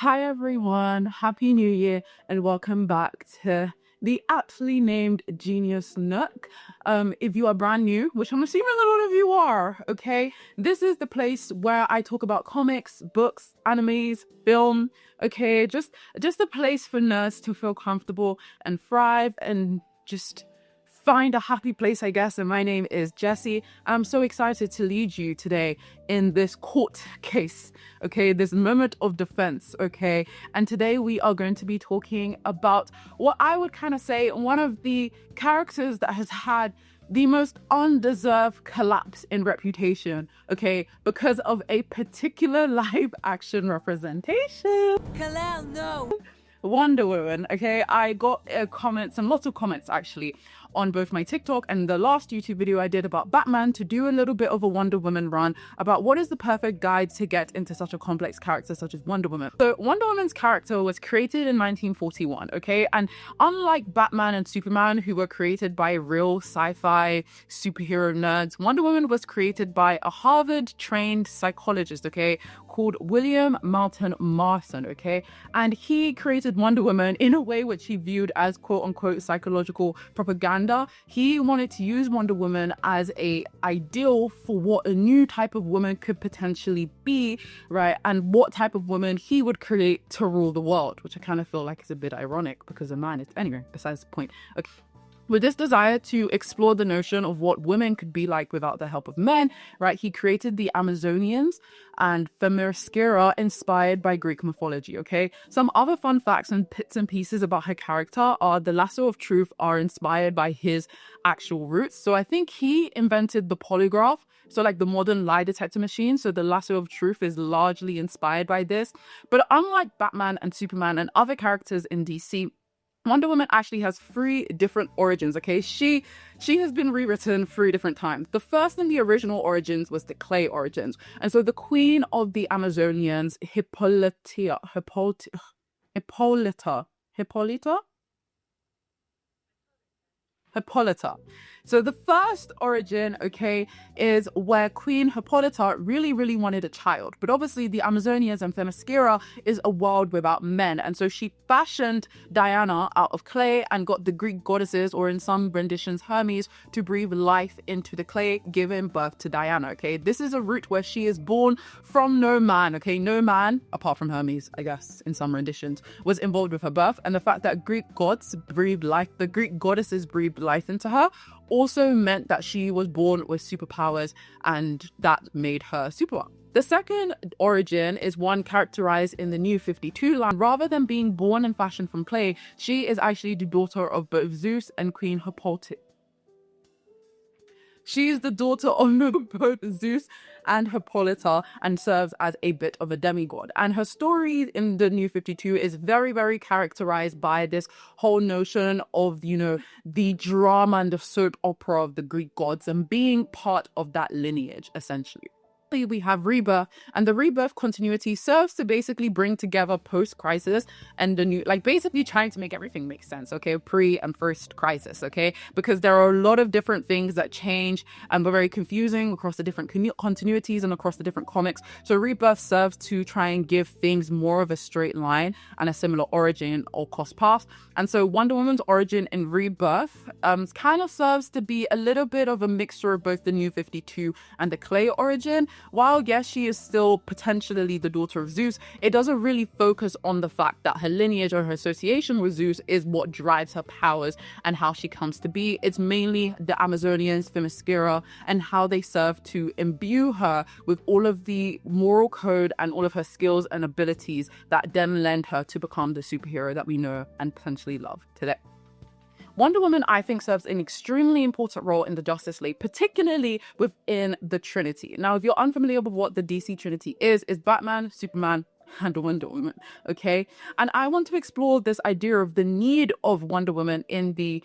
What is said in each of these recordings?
Hi everyone, Happy New Year and welcome back to the aptly named Genius Nook. If you are brand new, which I'm assuming a lot of you are, okay, this is the place where I talk about comics, books, animes, film, okay, just a place for nerds to feel comfortable and thrive and just find a happy place, I guess. And my name is Jessie. I'm so excited to lead you today in this court case, okay, this moment of defense, okay. And today we are going to be talking about what I would kind of say one of the characters that has had the most undeserved collapse in reputation, okay, because of a particular live action representation. Kalel, no! Wonder Woman, okay. I got comments and lots of comments actually on both my TikTok and the last YouTube video I did about Batman to do a little bit of a Wonder Woman run about what is the perfect guide to get into such a complex character such as Wonder Woman. So Wonder Woman's character was created in 1941, okay, and unlike Batman and Superman, who were created by real sci-fi superhero nerds, Wonder Woman was created by a Harvard-trained psychologist, okay, called William Moulton Marston, okay, and he created Wonder Woman in a way which he viewed as quote-unquote psychological propaganda. He wanted to use Wonder Woman as a ideal for what a new type of woman could potentially be, right, and what type of woman he would create to rule the world, which I kind of feel like is a bit ironic because a man is, anyway, besides the point. Okay. With this desire to explore the notion of what women could be like without the help of men, right, he created the Amazonians and Themyscira inspired by Greek mythology, okay? Some other fun facts and bits and pieces about her character are the lasso of truth are inspired by his actual roots. So I think he invented the polygraph, so like the modern lie detector machine. So the lasso of truth is largely inspired by this. But unlike Batman and Superman and other characters in DC, Wonder Woman actually has 3 different origins, okay? She has been rewritten 3 different times. The first in the original origins was the clay origins. And so the queen of the Amazonians, Hippolyta. So the first origin, okay, is where Queen Hippolyta really wanted a child. But obviously the Amazonians and Themyscira is a world without men. And so she fashioned Diana out of clay and got the Greek goddesses, or in some renditions Hermes, to breathe life into the clay, giving birth to Diana, okay? This is a route where she is born from no man, okay? No man, apart from Hermes, I guess, in some renditions, was involved with her birth. And the fact that Greek gods breathed life, the Greek goddesses breathed life into her, also meant that she was born with superpowers, and that made her Superwoman. The second origin is one characterized in the New 52 line. Rather than being born and fashioned from clay, she is actually the daughter of both Zeus and Queen Hippolyta. She is the daughter of both Zeus and Hippolyta and serves as a bit of a demigod. And her story in the New 52 is very characterized by this whole notion of, you know, the drama and the soap opera of the Greek gods and being part of that lineage, essentially. We have rebirth, and the rebirth continuity serves to basically bring together post-crisis and the new, like basically trying to make everything make sense, okay, pre and first crisis, okay, because there are a lot of different things that change and were very confusing across the different continuities and across the different comics. So rebirth serves to try and give things more of a straight line and a similar origin or cost path. And so Wonder Woman's origin in rebirth kind of serves to be a little bit of a mixture of both the New 52 and the clay origin. While yes, she is still potentially the daughter of Zeus, it doesn't really focus on the fact that her lineage or her association with Zeus is what drives her powers and how she comes to be. It's mainly the Amazonians, Themyscira, and how they serve to imbue her with all of the moral code and all of her skills and abilities that then lend her to become the superhero that we know and potentially love today. Wonder Woman, I think, serves an extremely important role in the Justice League, particularly within the Trinity. Now, if you're unfamiliar with what the DC Trinity is Batman, Superman, and Wonder Woman, okay? And I want to explore this idea of the need of Wonder Woman in the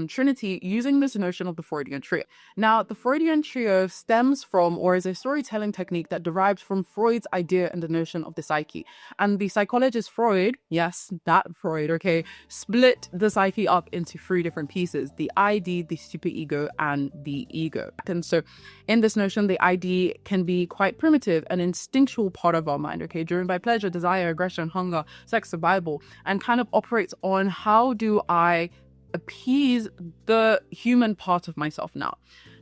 Trinity using this notion of the Freudian trio. Now, the Freudian trio stems from, or is a storytelling technique that derives from Freud's idea and the notion of the psyche. And the psychologist Freud, yes, that Freud, okay, split the psyche up into three different pieces: the ID, the superego, and the ego. And so in this notion, the ID can be quite primitive, an instinctual part of our mind, okay, driven by pleasure, desire, aggression, hunger, sex, survival, and kind of operates on how do I appease the human part of myself now.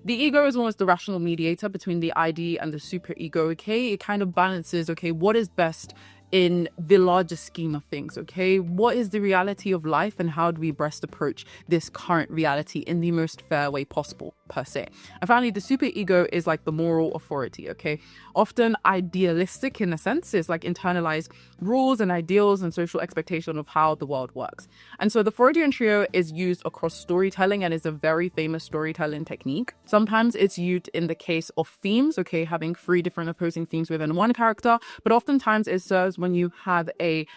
The ego is almost the rational mediator between the ID and the superego, okay? It kind of balances, okay, what is best in the larger scheme of things, okay? What is the reality of life and how do we best approach this current reality in the most fair way possible, per se? And finally, the superego is like the moral authority, okay? Often idealistic in a sense, is like internalized rules and ideals and social expectation of how the world works. And so the Freudian trio is used across storytelling and is a very famous storytelling technique. Sometimes it's used in the case of themes, okay, having three different opposing themes within one character, but oftentimes it serves when you have a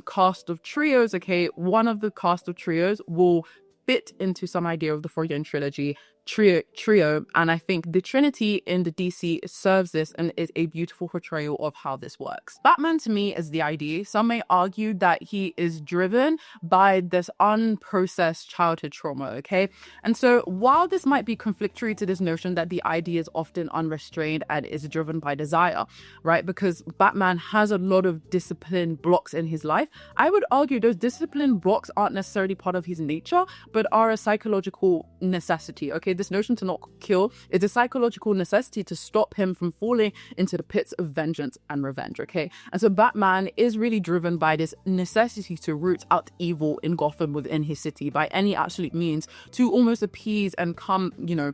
cast of trios, okay, one of the cast of trios will fit into some idea of the Freudian trio, and I think the Trinity in the DC serves this and is a beautiful portrayal of how this works. Batman to me is the ID. Some may argue that he is driven by this unprocessed childhood trauma, okay? And so while this might be conflictory to this notion that the ID is often unrestrained and is driven by desire, right? Because Batman has a lot of discipline blocks in his life, I would argue those discipline blocks aren't necessarily part of his nature, but are a psychological necessity, okay? This notion to not kill is a psychological necessity to stop him from falling into the pits of vengeance and revenge, okay? And so Batman is really driven by this necessity to root out evil in Gotham within his city by any absolute means to almost appease and come, you know,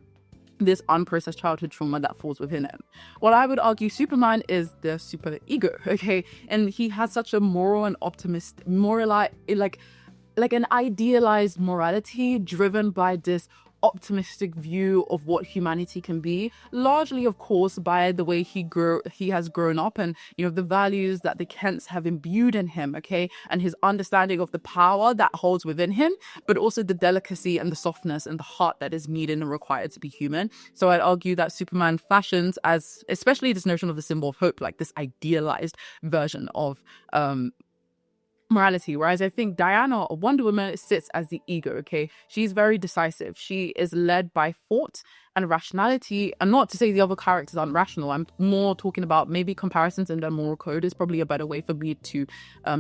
this unprocessed childhood trauma that falls within him. Well, I would argue Superman is the super ego, okay? And he has such a moral and optimist, like an idealized morality driven by this optimistic view of what humanity can be, largely of course by the way he has grown up and, you know, the values that the Kents have imbued in him, okay, and his understanding of the power that holds within him, but also the delicacy and the softness and the heart that is needed and required to be human. So I'd argue that Superman fashions as especially this notion of the symbol of hope, like this idealized version of morality, whereas I think Diana or Wonder Woman sits as the ego, okay? She's very decisive. She is led by thought and rationality, and not to say the other characters aren't rational. I'm more talking about maybe comparisons in their moral code is probably a better way for me to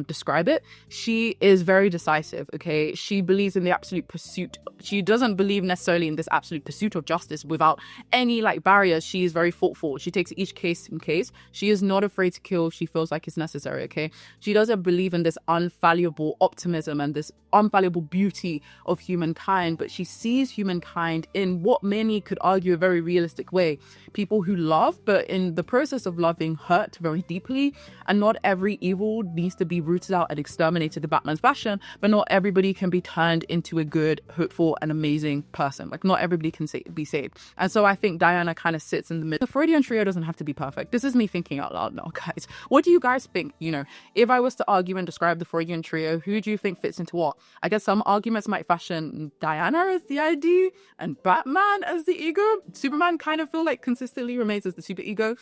describe it. She is very decisive, okay? She believes in the absolute pursuit. She doesn't believe necessarily in this absolute pursuit of justice without any like barriers. She is very thoughtful. She takes each case in case. She is not afraid to kill if she feels like it's necessary, okay? She doesn't believe in this unfallible optimism and this unfallible beauty of humankind, but she sees humankind in what many could argue a very realistic way. People who love, but in the process of loving hurt very deeply, and not every evil needs to be rooted out and exterminated in Batman's fashion, but not everybody can be turned into a good, hopeful and amazing person. Like not everybody can be saved. And so I think Diana kind of sits in the middle. The Freudian trio doesn't have to be perfect. This is me thinking out loud now, guys. What do you guys think? You know, if I was to argue and describe the Freudian trio, who do you think fits into what? I guess some arguments might fashion Diana as the ID and Batman as the ego. Superman kind of feel like consistently remains as the super ego.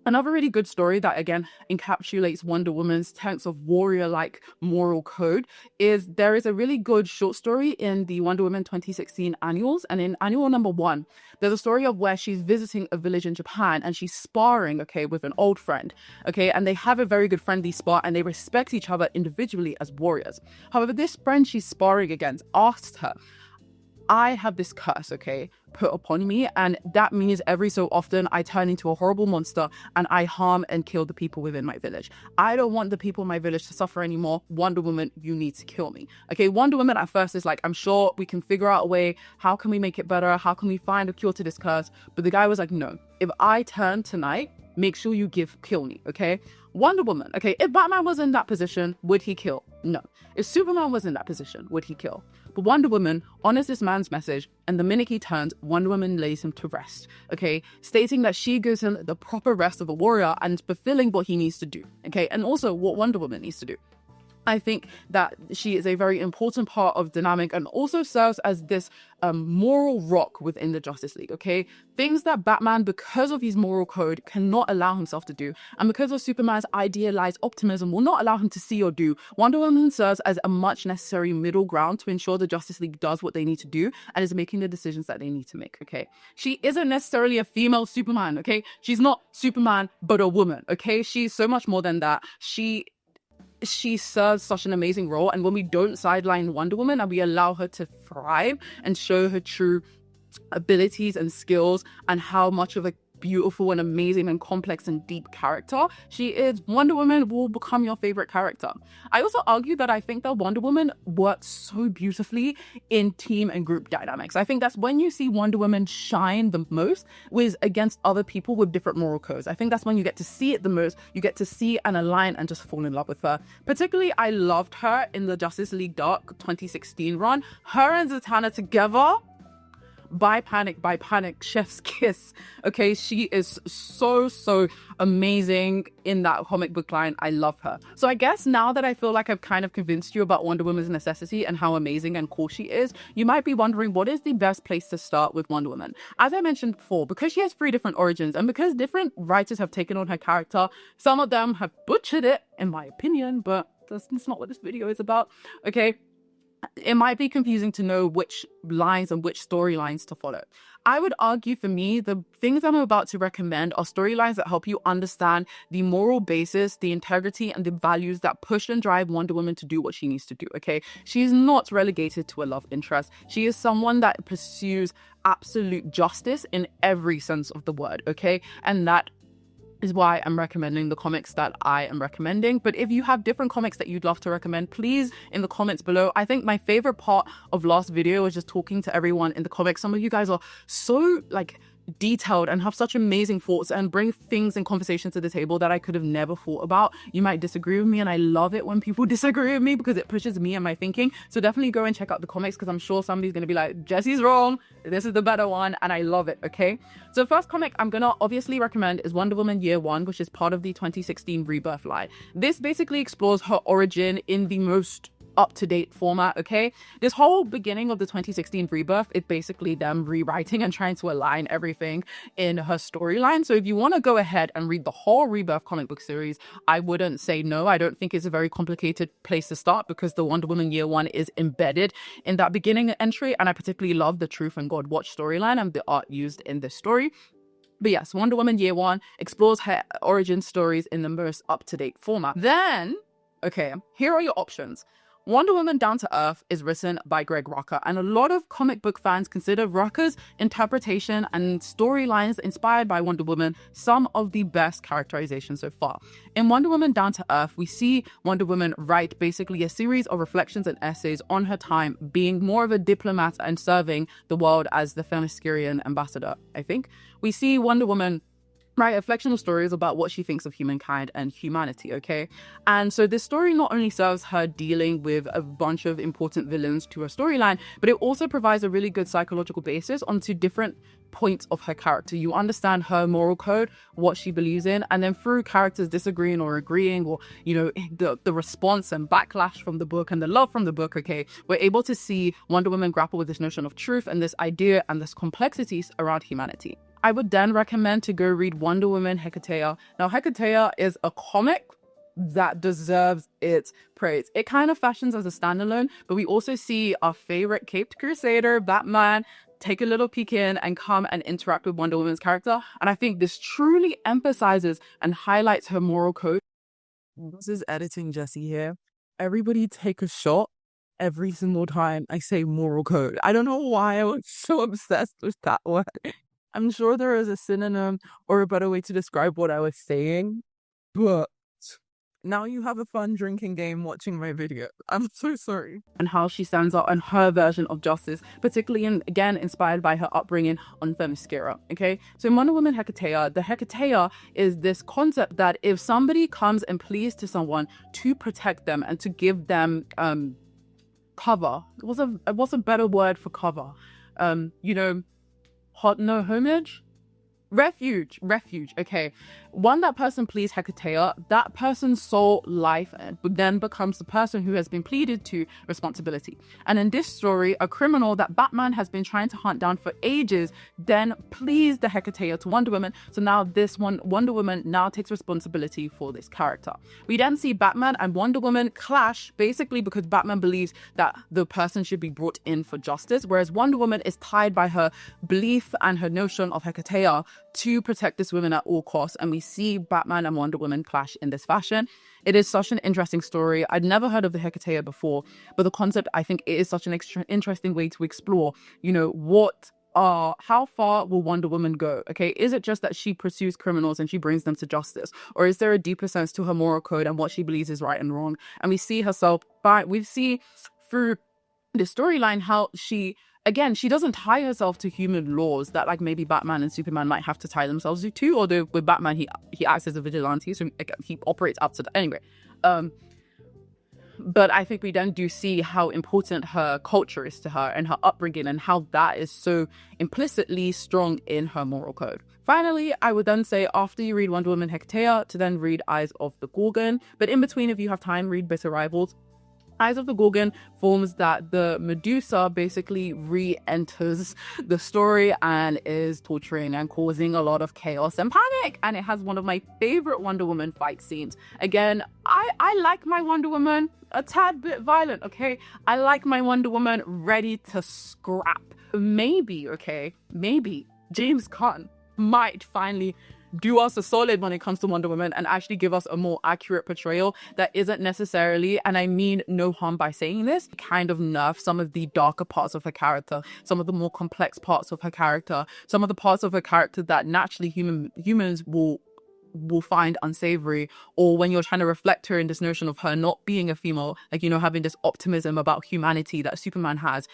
Another really good story that again encapsulates Wonder Woman's tenets of warrior-like moral code is there is a really good short story in the Wonder Woman 2016 annuals, and in annual number 1 there's a story of where she's visiting a village in Japan and she's sparring, okay, with an old friend, okay, and they have a very good friendly spar and they respect each other individually as warriors. However, this friend she's sparring against asks her, I have this curse, okay, put upon me, and that means every so often I turn into a horrible monster and I harm and kill the people within my village. I don't want the people in my village to suffer anymore. Wonder Woman, you need to kill me. Okay, Wonder Woman at first is like, I'm sure we can figure out a way. How can we make it better? How can we find a cure to this curse? But the guy was like, no, if I turn tonight, make sure you kill me, okay? Wonder Woman, okay, if Batman was in that position, would he kill? No. If Superman was in that position, would he kill? But Wonder Woman honors this man's message, and the minute he turns, Wonder Woman lays him to rest, okay? Stating that she gives him the proper rest of a warrior and fulfilling what he needs to do, okay? And also what Wonder Woman needs to do. I think that she is a very important part of dynamic and also serves as this moral rock within the Justice League, okay? Things that Batman, because of his moral code, cannot allow himself to do, and because of Superman's idealized optimism, will not allow him to see or do. Wonder Woman serves as a much necessary middle ground to ensure the Justice League does what they need to do and is making the decisions that they need to make, okay? She isn't necessarily a female Superman, okay? She's not Superman, but a woman, okay? She's so much more than that. She serves such an amazing role, and when we don't sideline Wonder Woman and we allow her to thrive and show her true abilities and skills and how much of a beautiful and amazing and complex and deep character she is, Wonder Woman will become your favorite character. I also argue that I think that Wonder Woman works so beautifully in team and group dynamics. I think that's when you see Wonder Woman shine the most, was against other people with different moral codes. I think that's when you get to see it the most. You get to see and align and just fall in love with her. Particularly, I loved her in the Justice League Dark 2016 run. Her and Zatanna together, by panic, chef's kiss. Okay, she is so amazing in that comic book line. I love her. So I guess now that I feel like I've kind of convinced you about Wonder Woman's necessity and how amazing and cool she is, you might be wondering, what is the best place to start with Wonder Woman? As I mentioned before, because she has 3 different origins and because different writers have taken on her character, some of them have butchered it, in my opinion, but that's not what this video is about, okay? It might be confusing to know which lines and which storylines to follow. I would argue, for me, the things I'm about to recommend are storylines that help you understand the moral basis, the integrity, and the values that push and drive Wonder Woman to do what she needs to do, okay? She is not relegated to a love interest. She is someone that pursues absolute justice in every sense of the word, okay? And that is why I'm recommending the comics that I am recommending. But if you have different comics that you'd love to recommend, please in the comments below. I think my favorite part of last video was just talking to everyone in the comments. Some of you guys are so like detailed and have such amazing thoughts and bring things and conversations to the table that I could have never thought about. You might disagree with me, and I love it when people disagree with me because it pushes me and my thinking. So definitely go and check out the comics, because I'm sure somebody's going to be like, Jesse's wrong, this is the better one, and I love it, okay? So the first comic I'm gonna obviously recommend is Wonder Woman Year One, which is part of the 2016 Rebirth line. This basically explores her origin in the most up-to-date format, okay? This whole beginning of the 2016 Rebirth is basically them rewriting and trying to align everything in her storyline. So if you want to go ahead and read the whole Rebirth comic book series, I wouldn't say no. I don't think it's a very complicated place to start, because the Wonder Woman Year One is embedded in that beginning entry, and I particularly love the Truth and God Watch storyline and the art used in this story. But yes, Wonder Woman Year One explores her origin stories in the most up-to-date format. Then, okay, here are your options. Wonder Woman Down to Earth is written by Greg Rucka, and a lot of comic book fans consider Rucka's interpretation and storylines inspired by Wonder Woman some of the best characterization so far. In Wonder Woman Down to Earth, we see Wonder Woman write basically a series of reflections and essays on her time being more of a diplomat and serving the world as the Themyscirian ambassador, I think. We see Wonder Woman write reflectional stories about what she thinks of humankind and humanity, okay? And so this story not only serves her dealing with a bunch of important villains to her storyline, but it also provides a really good psychological basis onto different points of her character. You understand her moral code, what she believes in, and then through characters disagreeing or agreeing, or, you know, the response and backlash from the book and the love from the book, okay, we're able to see Wonder Woman grapple with this notion of truth and this idea and this complexities around humanity. I would then recommend to go read Wonder Woman Hecatea. Now, Hecatea is a comic that deserves its praise. It kind of fashions as a standalone, but we also see our favorite Caped Crusader, Batman, take a little peek in and come and interact with Wonder Woman's character. And I think this truly emphasizes and highlights her moral code. This is editing Jesse here. Everybody take a shot every single time I say moral code. I don't know why I was so obsessed with that word. I'm sure there is a synonym or a better way to describe what I was saying, but now you have a fun drinking game watching my video. I'm so sorry. And how she stands out and her version of justice, particularly again inspired by her upbringing on Themyscira, okay? So in Wonder Woman Hecatea, the Hecatea is this concept that if somebody comes and pleads to someone to protect them and to give them cover, what's a better word for cover? You know, homage? Refuge, okay. When that person pleads Hecate, that person's soul life then becomes the person who has been pleaded to responsibility. And in this story, a criminal that Batman has been trying to hunt down for ages then pleads the Hecate to Wonder Woman. So now this one, Wonder Woman now takes responsibility for this character. We then see Batman and Wonder Woman clash, basically because Batman believes that the person should be brought in for justice, whereas Wonder Woman is tied by her belief and her notion of Hecate to protect this woman at all costs. And we see Batman and Wonder Woman clash in this fashion. It is such an interesting story. I'd never heard of the Hecate before, but the concept, I think it is such an interesting way to explore, how far will Wonder Woman go? Okay, is it just that she pursues criminals and she brings them to justice, or is there a deeper sense to her moral code and what she believes is right and wrong? And we see herself we see through the storyline how she doesn't tie herself to human laws that like maybe Batman and Superman might have to tie themselves to, although with Batman he acts as a vigilante, so he operates up to that anyway. But I think we then do see how important her culture is to her and her upbringing, and how that is so implicitly strong in her moral code. Finally, I would then say, after you read Wonder Woman Hecate, to then read Eyes of the Gorgon. But in between, if you have time, read Bitter Rivals. Eyes of the Gorgon forms that the Medusa basically re-enters the story and is torturing and causing a lot of chaos and panic. And it has one of my favorite Wonder Woman fight scenes. Again, I like my Wonder Woman a tad bit violent, okay? I like my Wonder Woman ready to scrap. Maybe James Gunn might finally do us a solid when it comes to Wonder Woman and actually give us a more accurate portrayal that isn't necessarily, and I mean no harm by saying this, kind of nerf some of the darker parts of her character, some of the more complex parts of her character, some of the parts of her character that naturally humans will find unsavory, or when you're trying to reflect her in this notion of her not being a female, like, having this optimism about humanity that Superman has,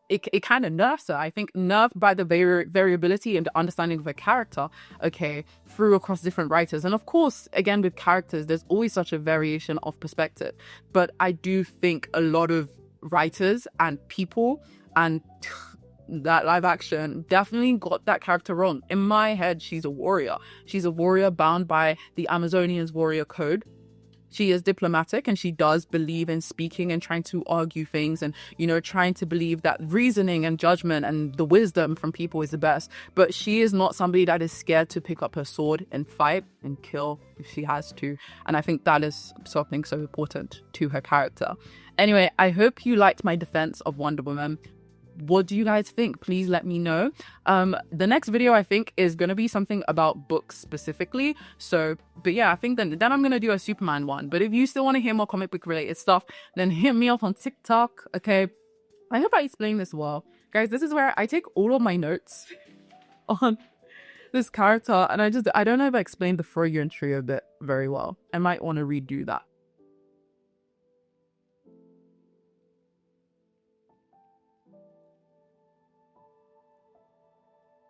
it kind of nerfs her. I think nerfed by the variability and the understanding of her character, okay, through across different writers. And of course, again, with characters, there's always such a variation of perspective. But I do think a lot of writers and people and that live action definitely got that character wrong. In my head, she's a warrior. She's a warrior bound by the Amazonians' warrior code. She is diplomatic and she does believe in speaking and trying to argue things and, trying to believe that reasoning and judgment and the wisdom from people is the best. But she is not somebody that is scared to pick up her sword and fight and kill if she has to. And I think that is something so important to her character. Anyway, I hope you liked my defense of Wonder Woman. What do you guys think? Please let me know. The next video I think is going to be something about books specifically. But yeah, I think then I'm going to do a Superman one. But if you still want to hear more comic book related stuff, then hit me up on TikTok. Okay. I hope I explained this well. Guys, this is where I take all of my notes on this character. And I don't know if I explained the Freudian tree a bit very well. I might want to redo that.